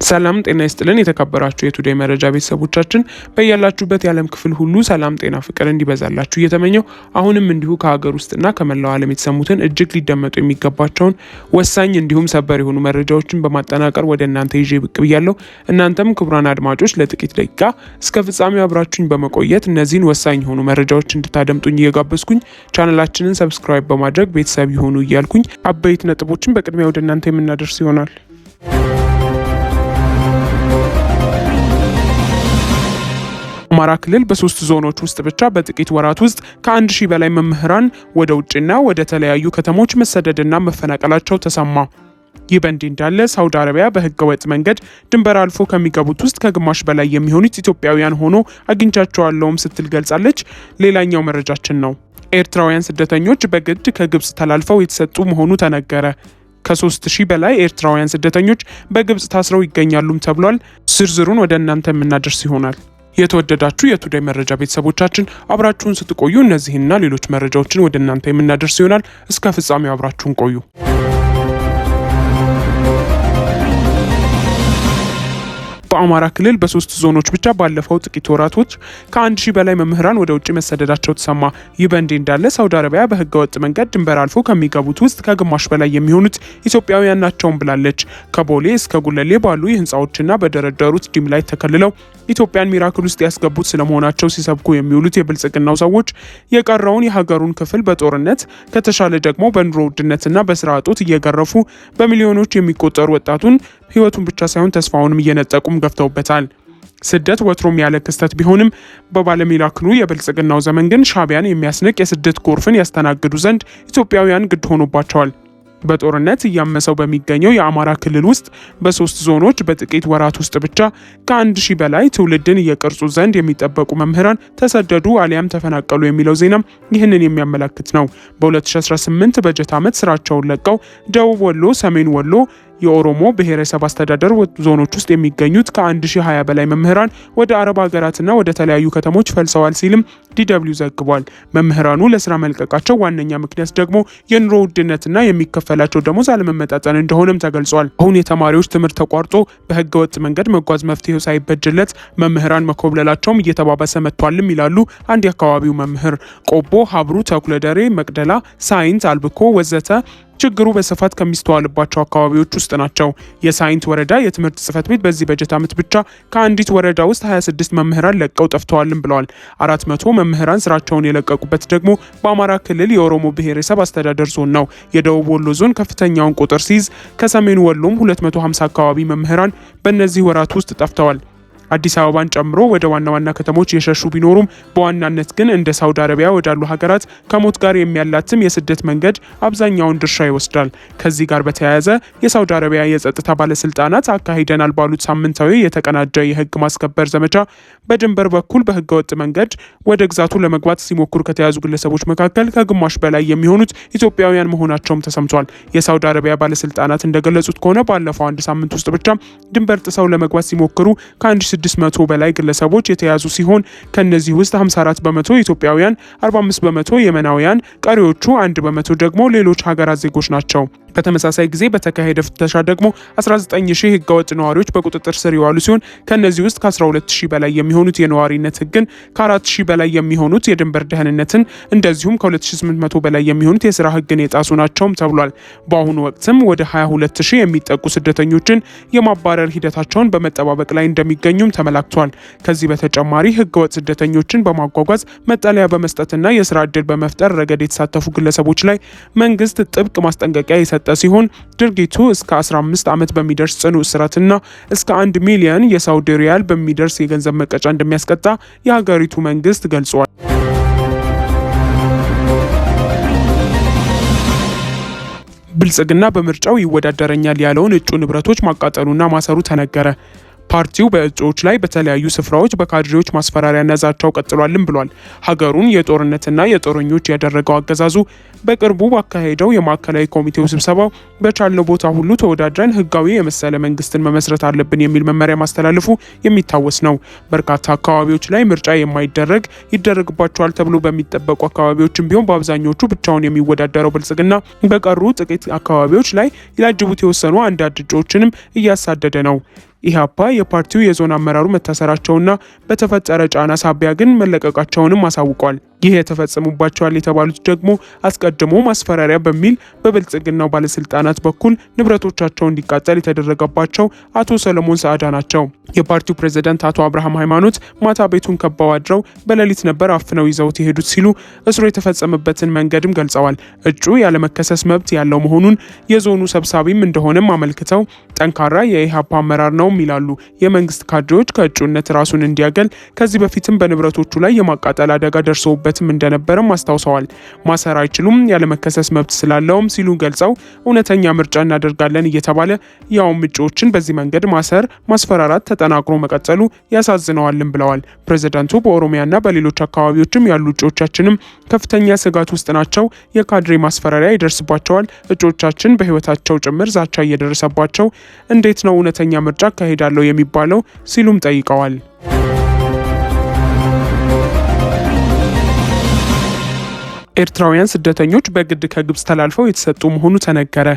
ሰላም ጤና ይስጥልን የተከበራችሁ የቱዴይ መረጃ ቤተሰቦቻችን በእያላችሁበት የዓለም ክፍል ሁሉ ሰላም ጤና ፍቅር እንዲበዛላችሁ እየተመኘው አሁንም እንዲሁ ከሀገር ውስጥና ከመላው ዓለም የተሰሙትን እጅግ ሊደመጡ የሚገባቸውን ወሳኝ እንዲሁም ሰበር የሆኑ መረጃዎችን በማጠናቀር ወደ እናንተ ይዤ ብቅ ብያለሁ። እናንተም ክቡራን አድማጮች ለጥቂት ደቂቃ እስከ ፍጻሜው አብራችሁኝ በመቆየት እነዚህን ወሳኝ የሆኑ መረጃዎች እንድታደምጡኝ እየጋበዝኩኝ ቻናላችንን ሰብስክራይብ በማድረግ ቤተሰብ ይሁኑ እያልኩኝ አበይት ነጥቦችን በቅድሚያ ወደ እናንተ የምናደርስ ይሆናል። አማራ ክልል በ3 ዞኖች ውስጥ ብቻ በጥቂት ወራት ውስጥ ከ1000 በላይ መምህራን ወደ ውጭና ወደ ተለያዩ ከተሞች መሰደድና መፈናቀላቸው ተሰማ። ይህ በእንዲህ እንዳለ ሳውዲ አረቢያ በህገወጥ መንገድ ድንበር አልፎ ከሚገቡት ውስጥ ከግማሽ በላይ የሚሆኑት ኢትዮጵያውያን ሆኖ አግኝቻቸዋለሁም ስትል ገልጻለች። ሌላኛው መረጃችን ነው። ኤርትራውያን ስደተኞች በግድ ከግብጽ ተላልፈው የተሰጡ መሆኑ ተነገረ። ከ3000 በላይ ኤርትራውያን ስደተኞች በግብጽ ታስረው ይገኛሉም ተብሏል። ዝርዝሩን ወደ እናንተ የምናደርስ ይሆናል። የተወደዳችሁ የቱዴይ መረጃ ቤተሰቦቻችን አብራችሁን ስትቆዩ እነዚህና ሌሎች መረጃዎችን ወደ እናንተ የምናደርስ ይሆናል። እስከ ፍጻሜው አብራችሁን ቆዩ። በአማራ ክልል በ3 ዞኖች ብቻ ባለፈው ጥቂት ወራቶች ከ1000 በላይ መምህራን ወደ ውጭ መሰደዳቸው ተሰማ። ይህ በእንዲህ እንዳለ ሳውዲ አረቢያ በህገወጥ መንገድ ድንበር አልፎ ከሚገቡት ውስጥ ከግማሽ በላይ የሚሆኑት ኢትዮጵያውያን ናቸውም ብላለች። ከቦሌ እስከ ጉለሌ ባሉ የህንፃዎችና በደረደሩት ዲም ላይ ተከልለው ኢትዮጵያን ሚራክል ውስጥ ያስገቡት ስለመሆናቸው ሲሰብኩ የሚውሉት የብልጽግናው ሰዎች የቀረውን የሀገሩን ክፍል በጦርነት ከተሻለ ደግሞ በኑሮ ውድነትና በስራ እጦት እየገረፉ በሚሊዮኖች የሚቆጠሩ ወጣቱን ህይወቱን ብቻ ሳይሆን ተስፋውንም እየነጠቁም ገፍተውበታል። ስደት ወትሮም ያለ ክስተት ቢሆንም በባለሚራክሉ የብልጽግናው ዘመን ግን ሻዕቢያን የሚያስንቅ የስደት ጎርፍን ያስተናግዱ ዘንድ ኢትዮጵያውያን ግድ ሆኖባቸዋል። በጦርነት እያመሰው በሚገኘው የአማራ ክልል ውስጥ በ3 ዞኖች በጥቂት ወራት ውስጥ ብቻ ከ1000 በላይ ትውልድን እየቀርጹ ዘንድ የሚጠበቁ መምህራን ተሰደዱ አሊያም ተፈናቀሉ የሚለው ዜናም ይህንን የሚያመለክት ነው። በ2018 በጀት ዓመት ስራቸውን ለቀው ደቡብ ወሎ፣ ሰሜን ወሎ የኦሮሞ ብሔረሰብ አስተዳደር ዞኖች ውስጥ የሚገኙት ከ1020 በላይ መምህራን ወደ አረብ ሀገራትና ወደ ተለያዩ ከተሞች ፈልሰዋል ሲልም ዲደብሊው ዘግቧል። መምህራኑ ለስራ መልቀቃቸው ዋነኛ ምክንያት ደግሞ የኑሮ ውድነትና የሚከፈላቸው ደሞዝ አለመመጣጠን እንደሆነም ተገልጿል። አሁን የተማሪዎች ትምህርት ተቋርጦ በህገወጥ መንገድ መጓዝ መፍትሄው ሳይበጅለት መምህራን መኮብለላቸውም እየተባባሰ መጥቷልም ይላሉ አንድ የአካባቢው መምህር። ቆቦ፣ ሀብሩ፣ ተኩለደሬ፣ መቅደላ፣ ሳይንት፣ አልብኮ ወዘተ ችግሩ በስፋት ከሚስተዋልባቸው አካባቢዎች ውስጥ ናቸው። የሳይንት ወረዳ የትምህርት ጽህፈት ቤት በዚህ በጀት ዓመት ብቻ ከአንዲት ወረዳ ውስጥ 26 መምህራን ለቀው ጠፍተዋልም ብለዋል። 400 መምህራን ስራቸውን የለቀቁበት ደግሞ በአማራ ክልል የኦሮሞ ብሔረሰብ አስተዳደር ዞን ነው። የደቡብ ወሎ ዞን ከፍተኛውን ቁጥር ሲይዝ ከሰሜን ወሎም 250 አካባቢ መምህራን በእነዚህ ወራት ውስጥ ጠፍተዋል። አዲስ አበባን ጨምሮ ወደ ዋና ዋና ከተሞች የሸሹ ቢኖሩም በዋናነት ግን እንደ ሳውዲ አረቢያ ወዳሉ ሀገራት ከሞት ጋር የሚያላትም የስደት መንገድ አብዛኛውን ድርሻ ይወስዳል። ከዚህ ጋር በተያያዘ የሳውዲ አረቢያ የጸጥታ ባለስልጣናት አካሂደናል ባሉት ሳምንታዊ የተቀናጀ የህግ ማስከበር ዘመቻ በድንበር በኩል በህገወጥ መንገድ ወደ ግዛቱ ለመግባት ሲሞክሩ ከተያዙ ግለሰቦች መካከል ከግማሽ በላይ የሚሆኑት ኢትዮጵያውያን መሆናቸውም ተሰምቷል። የሳውዲ አረቢያ ባለስልጣናት እንደገለጹት ከሆነ ባለፈው አንድ ሳምንት ውስጥ ብቻ ድንበር ጥሰው ለመግባት ሲሞክሩ ከ1600 በላይ ግለሰቦች የተያዙ ሲሆን ከነዚህ ውስጥ 54 በመቶ ኢትዮጵያውያን፣ 45 በመቶ የመናውያን፣ ቀሪዎቹ 1 በመቶ ደግሞ ሌሎች ሀገራት ዜጎች ናቸው። በተመሳሳይ ጊዜ በተካሄደ ፍተሻ ደግሞ 19000 ህገወጥ ነዋሪዎች በቁጥጥር ስር የዋሉ ሲሆን ከነዚህ ውስጥ ከ12000 በላይ የሚሆኑት የነዋሪነት ህግን፣ ከ4000 በላይ የሚሆኑት የድንበር ደህንነትን እንደዚሁም ከ2800 በላይ የሚሆኑት የስራ ህግን የጣሱ ናቸውም ተብሏል። በአሁኑ ወቅትም ወደ 22000 የሚጠጉ ስደተኞችን የማባረር ሂደታቸውን በመጠባበቅ ላይ እንደሚገኙም ተመላክቷል። ከዚህ በተጨማሪ ህገወጥ ስደተኞችን በማጓጓዝ መጠለያ በመስጠትና የስራ ዕድል በመፍጠር ረገድ የተሳተፉ ግለሰቦች ላይ መንግስት ጥብቅ ማስጠንቀቂያ የሰጠ ሲሆን ድርጊቱ እስከ 15 ዓመት በሚደርስ ጽኑ እስራትና እስከ 1 ሚሊዮን የሳውዲ ሪያል በሚደርስ የገንዘብ መቀጫ እንደሚያስቀጣ የሀገሪቱ መንግስት ገልጿል። ብልጽግና በምርጫው ይወዳደረኛል ያለውን እጩ ንብረቶች ማቃጠሉና ማሰሩ ተነገረ። ፓርቲው በእጩዎች ላይ በተለያዩ ስፍራዎች በካድሬዎች ማስፈራሪያና ዛቻው ቀጥሏልም ብሏል። ሀገሩን የጦርነትና የጦረኞች ያደረገው አገዛዙ በቅርቡ ባካሄደው የማዕከላዊ ኮሚቴው ስብሰባው በቻልነው ቦታ ሁሉ ተወዳድረን ህጋዊ የመሰለ መንግስትን መመስረት አለብን የሚል መመሪያ ማስተላለፉ የሚታወስ ነው። በርካታ አካባቢዎች ላይ ምርጫ የማይደረግ ይደረግባቸዋል ተብሎ በሚጠበቁ አካባቢዎችም ቢሆን በአብዛኞቹ ብቻውን የሚወዳደረው ብልጽግና በቀሩ ጥቂት አካባቢዎች ላይ ሊያጅቡት የወሰኑ አንዳንድ እጩዎችንም እያሳደደ ነው። ኢህአፓ የፓርቲው የዞን አመራሩ መታሰራቸውና በተፈጠረ ጫና ሳቢያ ግን መለቀቃቸውንም አሳውቋል። ይህ የተፈጸሙባቸዋል የተባሉት ደግሞ አስቀድሞ ማስፈራሪያ በሚል በብልጽግናው ባለስልጣናት በኩል ንብረቶቻቸው እንዲቃጠል የተደረገባቸው አቶ ሰለሞን ሰዓዳ ናቸው። የፓርቲው ፕሬዝዳንት አቶ አብርሃም ሃይማኖት ማታ ቤቱን ከበው አድረው በሌሊት ነበር አፍነው ይዘውት የሄዱት ሲሉ እስሩ የተፈጸመበትን መንገድም ገልጸዋል። እጩ ያለመከሰስ መብት ያለው መሆኑን የዞኑ ሰብሳቢም እንደሆነም አመልክተው ጠንካራ የኢህአፓ አመራር ነው ይላሉ። የመንግስት ካድሬዎች ከእጩነት ራሱን እንዲያገል ከዚህ በፊትም በንብረቶቹ ላይ የማቃጠል አደጋ ደርሶበትም እንደነበረም አስታውሰዋል። ማሰር አይችሉም ያለመከሰስ መብት ስላለውም ሲሉ ገልጸው እውነተኛ ምርጫ እናደርጋለን እየተባለ ያውም እጩዎችን በዚህ መንገድ ማሰር፣ ማስፈራራት ተጠናክሮ መቀጠሉ ያሳዝነዋልም ብለዋል። ፕሬዝዳንቱ በኦሮሚያና በሌሎች አካባቢዎችም ያሉ እጩዎቻችንም ከፍተኛ ስጋት ውስጥ ናቸው። የካድሬ ማስፈራሪያ ይደርስባቸዋል። እጩዎቻችን በህይወታቸው ጭምር ዛቻ እየደረሰባቸው እንዴት ነው እውነተኛ ምርጫ አካሄዳለሁ የሚባለው ሲሉም ጠይቀዋል። ኤርትራውያን ስደተኞች በግድ ከግብጽ ተላልፈው የተሰጡ መሆኑ ተነገረ።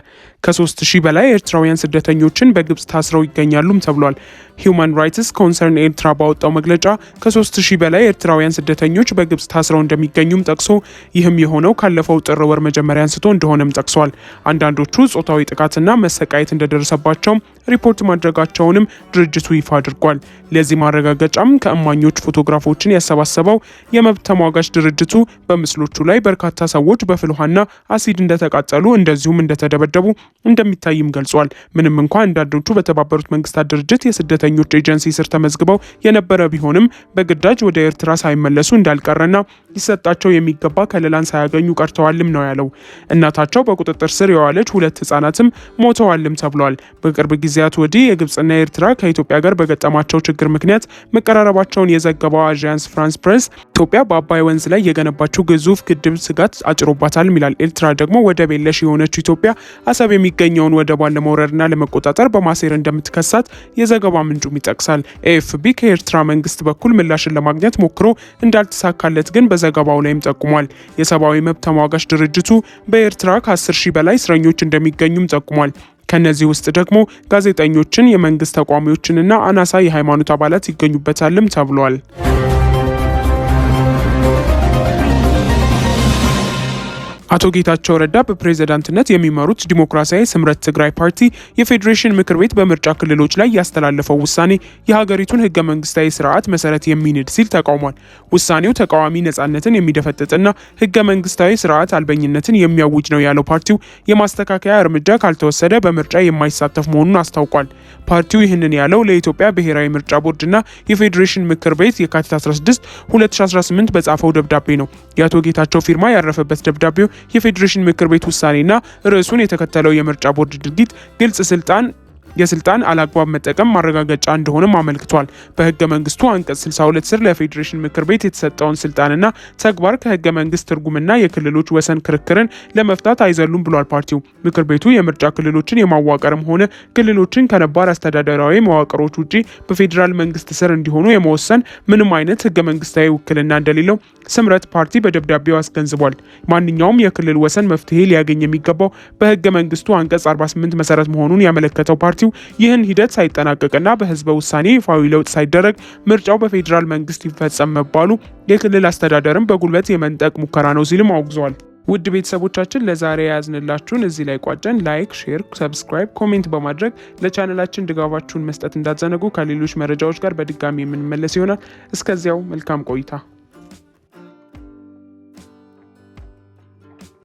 ከ3000 በላይ ኤርትራውያን ስደተኞችን በግብጽ ታስረው ይገኛሉም ተብሏል። ሂውማን ራይትስ ኮንሰርን ኤርትራ ባወጣው መግለጫ ከ3000 በላይ ኤርትራውያን ስደተኞች በግብጽ ታስረው እንደሚገኙም ጠቅሶ ይህም የሆነው ካለፈው ጥር ወር መጀመሪያ አንስቶ እንደሆነም ጠቅሷል። አንዳንዶቹ ጾታዊ ጥቃትና መሰቃየት እንደደረሰባቸውም ሪፖርት ማድረጋቸውንም ድርጅቱ ይፋ አድርጓል። ለዚህ ማረጋገጫም ከእማኞች ፎቶግራፎችን ያሰባሰበው የመብት ተሟጋች ድርጅቱ በምስሎቹ ላይ በርካታ ሰዎች በፍል ውሃና አሲድ እንደተቃጠሉ እንደዚሁም እንደተደበደቡ እንደሚታይም ገልጿል። ምንም እንኳን አንዳንዶቹ በተባበሩት መንግስታት ድርጅት የስደተኞች ኤጀንሲ ስር ተመዝግበው የነበረ ቢሆንም በግዳጅ ወደ ኤርትራ ሳይመለሱ እንዳልቀረና ሊሰጣቸው የሚገባ ከለላን ሳያገኙ ቀርተዋልም ነው ያለው። እናታቸው በቁጥጥር ስር የዋለች 2 ህጻናትም ሞተዋልም ተብሏል። በቅርብ ጊዜያት ወዲህ የግብጽና ኤርትራ ከኢትዮጵያ ጋር በገጠማቸው ችግር ምክንያት መቀራረባቸውን የዘገበው አዣንስ ፍራንስ ፕሬስ ኢትዮጵያ በአባይ ወንዝ ላይ የገነባቸው ግዙፍ ግድብ ስጋት አጭሮባታል ይላል። ኤርትራ ደግሞ ወደብ የለሽ የሆነችው ኢትዮጵያ አሰብ የሚገኘውን ወደቧን ለመውረድና ለመቆጣጠር በማሴር እንደምትከሳት የዘገባ ምንጩም ይጠቅሳል። ኤኤፍቢ ከኤርትራ መንግስት በኩል ምላሽን ለማግኘት ሞክሮ እንዳልተሳካለት ግን በዘገባው ላይም ጠቁሟል። የሰብአዊ መብት ተሟጋች ድርጅቱ በኤርትራ ከ10,000 በላይ እስረኞች እንደሚገኙም ጠቁሟል። ከነዚህ ውስጥ ደግሞ ጋዜጠኞችን፣ የመንግስት ተቋሚዎችንና አናሳ የሃይማኖት አባላት ይገኙበታልም ተብሏል። አቶ ጌታቸው ረዳ በፕሬዝዳንትነት የሚመሩት ዲሞክራሲያዊ ስምረት ትግራይ ፓርቲ የፌዴሬሽን ምክር ቤት በምርጫ ክልሎች ላይ ያስተላለፈው ውሳኔ የሀገሪቱን ህገ መንግስታዊ ስርዓት መሰረት የሚንድ ሲል ተቃውሟል። ውሳኔው ተቃዋሚ ነጻነትን የሚደፈጥጥና ህገ መንግስታዊ ስርዓት አልበኝነትን የሚያውጅ ነው ያለው ፓርቲው የማስተካከያ እርምጃ ካልተወሰደ በምርጫ የማይሳተፍ መሆኑን አስታውቋል። ፓርቲው ይህንን ያለው ለኢትዮጵያ ብሔራዊ ምርጫ ቦርድና የፌዴሬሽን ምክር ቤት የካቲት 16 2018 በጻፈው ደብዳቤ ነው። የአቶ ጌታቸው ፊርማ ያረፈበት ደብዳቤው የፌዴሬሽን ምክር ቤት ውሳኔና ርዕሱን የተከተለው የምርጫ ቦርድ ድርጊት ግልጽ የስልጣን አላግባብ መጠቀም ማረጋገጫ እንደሆነም አመልክቷል። በህገ መንግስቱ አንቀጽ 62 ስር ለፌዴሬሽን ምክር ቤት የተሰጠውን ስልጣንና ተግባር ከህገ መንግስት ትርጉምና የክልሎች ወሰን ክርክርን ለመፍታት አይዘሉም ብሏል። ፓርቲው ምክር ቤቱ የምርጫ ክልሎችን የማዋቀርም ሆነ ክልሎችን ከነባር አስተዳደራዊ መዋቅሮች ውጪ በፌዴራል መንግስት ስር እንዲሆኑ የመወሰን ምንም አይነት ህገ መንግስታዊ ውክልና እንደሌለው ስምረት ፓርቲ በደብዳቤው አስገንዝቧል። ማንኛውም የክልል ወሰን መፍትሄ ሊያገኝ የሚገባው በህገ መንግስቱ አንቀጽ 48 መሰረት መሆኑን ያመለከተው ፓርቲው ይህን ሂደት ሳይጠናቀቅና በህዝበ ውሳኔ ይፋዊ ለውጥ ሳይደረግ ምርጫው በፌዴራል መንግስት ይፈጸም መባሉ የክልል አስተዳደርን በጉልበት የመንጠቅ ሙከራ ነው ሲልም አውግዟል። ውድ ቤተሰቦቻችን ለዛሬ ያዝንላችሁን እዚህ ላይ ቋጨን። ላይክ፣ ሼር፣ ሰብስክራይብ፣ ኮሜንት በማድረግ ለቻናላችን ድጋፋችሁን መስጠት እንዳትዘነጉ። ከሌሎች መረጃዎች ጋር በድጋሚ የምንመለስ ይሆናል። እስከዚያው መልካም ቆይታ